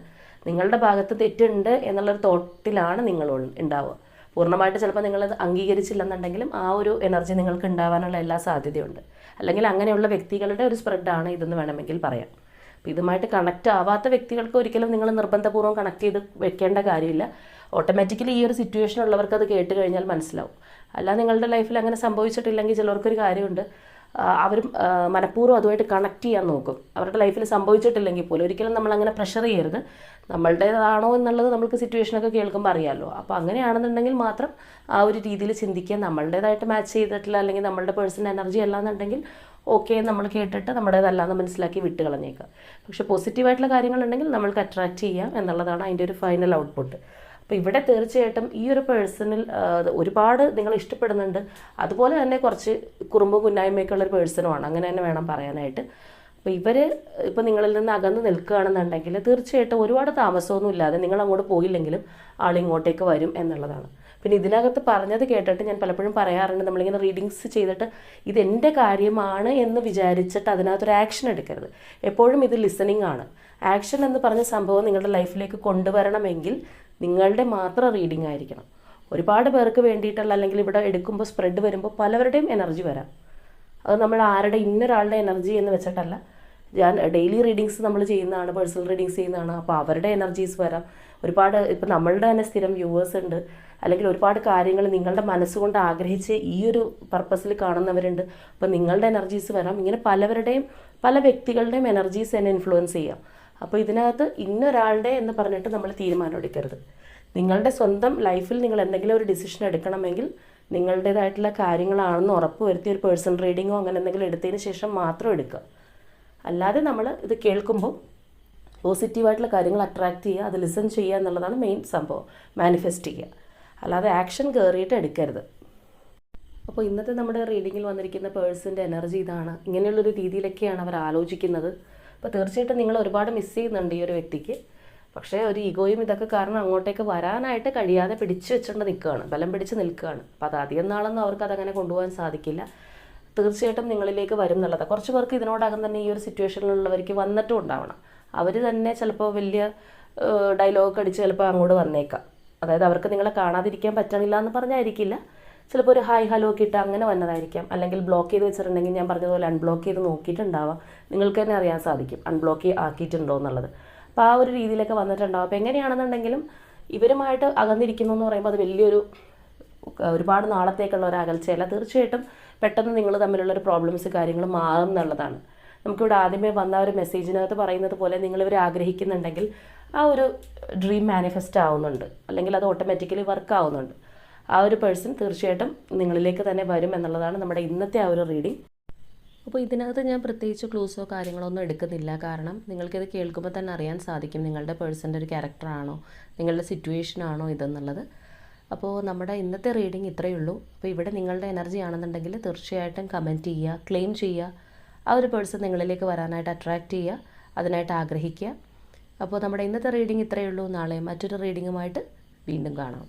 നിങ്ങളുടെ ഭാഗത്ത് തെറ്റുണ്ട് എന്നുള്ളൊരു തോട്ടിലാണ് നിങ്ങൾ ഉണ്ടാവുക. പൂർണ്ണമായിട്ട് ചിലപ്പോൾ നിങ്ങളത് അംഗീകരിച്ചില്ലെന്നുണ്ടെങ്കിലും ആ ഒരു എനർജി നിങ്ങൾക്ക് ഉണ്ടാവാനുള്ള എല്ലാ സാധ്യതയുണ്ട്. അല്ലെങ്കിൽ അങ്ങനെയുള്ള വ്യക്തികളുടെ ഒരു സ്പ്രെഡാണ് ഇതെന്ന് വേണമെങ്കിൽ പറയാം. അപ്പോൾ ഇതുമായിട്ട് കണക്റ്റ് ആവാത്ത വ്യക്തികൾക്ക് ഒരിക്കലും നിങ്ങൾ നിർബന്ധപൂർവ്വം കണക്ട് ചെയ്ത് വെക്കേണ്ട കാര്യമില്ല. ഓട്ടോമാറ്റിക്കലി ഈ ഒരു സിറ്റുവേഷൻ ഉള്ളവർക്ക് അത് കേട്ട് കഴിഞ്ഞാൽ മനസ്സിലാവും. അല്ല നിങ്ങളുടെ ലൈഫിൽ അങ്ങനെ സംഭവിച്ചിട്ടില്ലെങ്കിൽ ചിലർക്കൊരു കാര്യമുണ്ട്, അവർ മനഃപൂർവ്വം അതുമായിട്ട് കണക്ട് ചെയ്യാൻ നോക്കും. അവരുടെ ലൈഫിൽ സംഭവിച്ചിട്ടില്ലെങ്കിൽ പോലും ഒരിക്കലും നമ്മളങ്ങനെ പ്രഷർ ചെയ്യരുത്. നമ്മളുടേതാണോ എന്നുള്ളത് നമുക്ക് സിറ്റുവേഷനൊക്കെ കേൾക്കുമ്പോൾ അറിയാമല്ലോ. അപ്പോൾ അങ്ങനെയാണെന്നുണ്ടെങ്കിൽ മാത്രം ആ ഒരു രീതിയിൽ ചിന്തിക്കുക. നമ്മളുടേതായിട്ട് മാച്ച് ചെയ്തിട്ടില്ല, അല്ലെങ്കിൽ നമ്മളുടെ പേഴ്സണൽ എനർജി അല്ലാന്നുണ്ടെങ്കിൽ ഓക്കെ നമ്മൾ കേട്ടിട്ട് നമ്മുടേതല്ലാന്ന് മനസ്സിലാക്കി വിട്ട് കളഞ്ഞേക്കുക. പക്ഷേ പോസിറ്റീവായിട്ടുള്ള കാര്യങ്ങളുണ്ടെങ്കിൽ നമ്മൾക്ക് അട്രാക്റ്റ് ചെയ്യാം എന്നുള്ളതാണ് അതിൻ്റെ ഒരു ഫൈനൽ ഔട്ട്പുട്ട്. അപ്പോൾ ഇവിടെ തീർച്ചയായിട്ടും ഈ ഒരു പേഴ്സണിൽ ഒരുപാട് നിങ്ങൾ ഇഷ്ടപ്പെടുന്നുണ്ട്. അതുപോലെ തന്നെ കുറച്ച് കുറുമ്പ് കുന്നായ്മയൊക്കെ ഉള്ളൊരു പേഴ്സണുമാണ്, അങ്ങനെ തന്നെ വേണം പറയാനായിട്ട്. അപ്പോൾ ഇവർ ഇപ്പോൾ നിങ്ങളിൽ നിന്ന് അകന്ന് നിൽക്കുകയാണെന്നുണ്ടെങ്കിൽ തീർച്ചയായിട്ടും ഒരുപാട് താമസമൊന്നും ഇല്ലാതെ നിങ്ങൾ അങ്ങോട്ട് പോയില്ലെങ്കിലും ആളിങ്ങോട്ടേക്ക് വരും എന്നുള്ളതാണ്. പിന്നെ ഇതിനകത്ത് പറഞ്ഞത് കേട്ടിട്ട് ഞാൻ പലപ്പോഴും പറയാറുണ്ട്, നമ്മളിങ്ങനെ റീഡിങ്സ് ചെയ്തിട്ട് ഇതെൻ്റെ കാര്യമാണ് എന്ന് വിചാരിച്ചിട്ട് അതിനകത്തൊരു ആക്ഷൻ എടുക്കരുത്. എപ്പോഴും ഇത് ലിസണിങ് ആണ്. ആക്ഷൻ എന്ന് പറഞ്ഞ സംഭവം നിങ്ങളുടെ ലൈഫിലേക്ക് കൊണ്ടുവരണമെങ്കിൽ നിങ്ങളുടെ മാത്രം റീഡിംഗ് ആയിരിക്കണം. ഒരുപാട് പേർക്ക് വേണ്ടിയിട്ടുള്ള, അല്ലെങ്കിൽ ഇവിടെ എടുക്കുമ്പോൾ സ്പ്രെഡ് വരുമ്പോൾ പലവരുടെയും എനർജി വരാം. അത് നമ്മൾ ആരുടെ ഇന്നൊരാളുടെ എനർജി എന്ന് വെച്ചിട്ടല്ല. ഞാൻ ഡെയിലി റീഡിങ്സ് നമ്മൾ ചെയ്യുന്നതാണ്, പേഴ്സണൽ റീഡിങ്സ് ചെയ്യുന്നതാണ്. അപ്പോൾ അവരുടെ എനർജീസ് വരാം. ഒരുപാട് ഇപ്പോൾ നമ്മളുടെ തന്നെ സ്ഥിരം വ്യൂവേഴ്സ് ഉണ്ട്, അല്ലെങ്കിൽ ഒരുപാട് കാര്യങ്ങൾ നിങ്ങളുടെ മനസ്സുകൊണ്ട് ആഗ്രഹിച്ച് ഈ ഒരു പർപ്പസിൽ കാണുന്നവരുണ്ട്. അപ്പോൾ നിങ്ങളുടെ എനർജീസ് വരാം. ഇങ്ങനെ പലവരുടെയും പല വ്യക്തികളുടെയും എനർജീസ് എന്നെ ഇൻഫ്ലുവൻസ് ചെയ്യാം. അപ്പോൾ ഇതിനകത്ത് ഇന്നൊരാളുടെ എന്ന് പറഞ്ഞിട്ട് നമ്മൾ തീരുമാനം എടുക്കരുത്. നിങ്ങളുടെ സ്വന്തം ലൈഫിൽ നിങ്ങൾ എന്തെങ്കിലും ഒരു ഡിസിഷൻ എടുക്കണമെങ്കിൽ നിങ്ങളുടേതായിട്ടുള്ള കാര്യങ്ങളാണെന്ന് ഉറപ്പ് വരുത്തി ഒരു പേഴ്സണൽ റീഡിങ്ങോ അങ്ങനെ എന്തെങ്കിലും എടുത്തതിന് ശേഷം മാത്രം എടുക്കുക. അല്ലാതെ നമ്മൾ ഇത് കേൾക്കുമ്പോൾ പോസിറ്റീവായിട്ടുള്ള കാര്യങ്ങൾ അട്രാക്റ്റ് ചെയ്യുക, അത് ലിസൺ ചെയ്യുക എന്നുള്ളതാണ് മെയിൻ സംഭവം. മാനിഫെസ്റ്റ് ചെയ്യുക, അല്ലാതെ ആക്ഷൻ കയറിയിട്ട് എടുക്കരുത്. അപ്പോൾ ഇന്നത്തെ നമ്മുടെ റീഡിങ്ങിൽ വന്നിരിക്കുന്ന പേഴ്സൻ്റെ എനർജി ഇതാണ്. ഇങ്ങനെയുള്ളൊരു രീതിയിലൊക്കെയാണ് അവർ ആലോചിക്കുന്നത്. അപ്പോൾ തീർച്ചയായിട്ടും നിങ്ങൾ ഒരുപാട് മിസ് ചെയ്യുന്നുണ്ട് ഈ ഒരു വ്യക്തിക്ക്. പക്ഷേ ഒരു ഈഗോയും ഇതൊക്കെ കാരണം അങ്ങോട്ടേക്ക് വരാനായിട്ട് കഴിയാതെ പിടിച്ചു വെച്ചുകൊണ്ട് നിൽക്കുകയാണ്, ബലം പിടിച്ച് നിൽക്കുകയാണ്. അപ്പോൾ അത് അധികം നാളൊന്നും അവർക്ക് അതങ്ങനെ കൊണ്ടുപോകാൻ സാധിക്കില്ല. തീർച്ചയായിട്ടും നിങ്ങളിലേക്ക് വരും എന്നുള്ളത്. കുറച്ച് പേർക്ക് ഇതിനോടകം തന്നെ ഈ ഒരു സിറ്റുവേഷനിലുള്ളവർക്ക് വന്നിട്ടും ഉണ്ടാവണം. അവർ തന്നെ ചിലപ്പോൾ വലിയ ഡയലോഗ് അടിച്ച് ചിലപ്പോൾ അങ്ങോട്ട് വന്നേക്കാം. അതായത് അവർക്ക് നിങ്ങളെ കാണാതിരിക്കാൻ പറ്റണില്ല എന്ന് പറഞ്ഞായിരിക്കില്ല, ചിലപ്പോൾ ഒരു ഹായ് ഹലോ ഒക്കെ ഇട്ട് അങ്ങനെ വന്നതായിരിക്കാം. അല്ലെങ്കിൽ ബ്ലോക്ക് ചെയ്ത് വെച്ചിട്ടുണ്ടെങ്കിൽ ഞാൻ പറഞ്ഞതുപോലെ അൺബ്ലോക്ക് ചെയ്ത് നോക്കിയിട്ടുണ്ടാവാം. നിങ്ങൾക്ക് തന്നെ അറിയാൻ സാധിക്കും അൺബ്ലോക്ക് ആക്കിയിട്ടുണ്ടോ എന്നുള്ളത്. അപ്പോൾ ആ ഒരു രീതിയിലൊക്കെ വന്നിട്ടുണ്ടാവും. അപ്പോൾ എങ്ങനെയാണെന്നുണ്ടെങ്കിലും ഇവരുമായിട്ട് അകന്നിരിക്കുന്നു എന്ന് പറയുമ്പോൾ അത് വലിയൊരു ഒരുപാട് നാളത്തേക്കുള്ള ഒരു അകൽച്ചയല്ല. തീർച്ചയായിട്ടും പെട്ടെന്ന് നിങ്ങൾ തമ്മിലുള്ള ഒരു പ്രോബ്ലംസ് കാര്യങ്ങൾ മാറും എന്നുള്ളതാണ്. നമുക്കിവിടെ ആദ്യമേ വന്ന ഒരു മെസ്സേജിനകത്ത് പറയുന്നത് പോലെ നിങ്ങളിവർ ആഗ്രഹിക്കുന്നുണ്ടെങ്കിൽ ആ ഒരു ഡ്രീം മാനിഫെസ്റ്റ് ആവുന്നുണ്ട്, അല്ലെങ്കിൽ അത് ഓട്ടോമാറ്റിക്കലി വർക്ക് ആവുന്നുണ്ട്. ആ ഒരു പേഴ്സൺ തീർച്ചയായിട്ടും നിങ്ങളിലേക്ക് തന്നെ വരും എന്നുള്ളതാണ് നമ്മുടെ ഇന്നത്തെ ആ ഒരു റീഡിംഗ്. അപ്പോൾ ഇതിനകത്ത് ഞാൻ പ്രത്യേകിച്ച് ക്ലൂസോ കാര്യങ്ങളോ ഒന്നും എടുക്കുന്നില്ല. കാരണം നിങ്ങൾക്കിത് കേൾക്കുമ്പോൾ തന്നെ അറിയാൻ സാധിക്കും നിങ്ങളുടെ പേഴ്സൻ്റെ ഒരു ക്യാരക്ടറാണോ, നിങ്ങളുടെ സിറ്റുവേഷനാണോ ഇതെന്നുള്ളത്. അപ്പോൾ നമ്മുടെ ഇന്നത്തെ റീഡിംഗ് ഇത്രയേ ഉള്ളൂ. അപ്പോൾ ഇവിടെ നിങ്ങളുടെ എനർജി ആണെന്നുണ്ടെങ്കിൽ തീർച്ചയായിട്ടും കമൻറ്റ് ചെയ്യുക, ക്ലെയിം ചെയ്യുക. ആ ഒരു പേഴ്സൺ നിങ്ങളിലേക്ക് വരാനായിട്ട് അട്രാക്റ്റ് ചെയ്യുക, അതിനായിട്ട് ആഗ്രഹിക്കുക. അപ്പോൾ നമ്മുടെ ഇന്നത്തെ റീഡിംഗ് ഇത്രയേ ഉള്ളൂ. നാളെ മറ്റൊരു റീഡിങ്ങുമായിട്ട് വീണ്ടും കാണാം.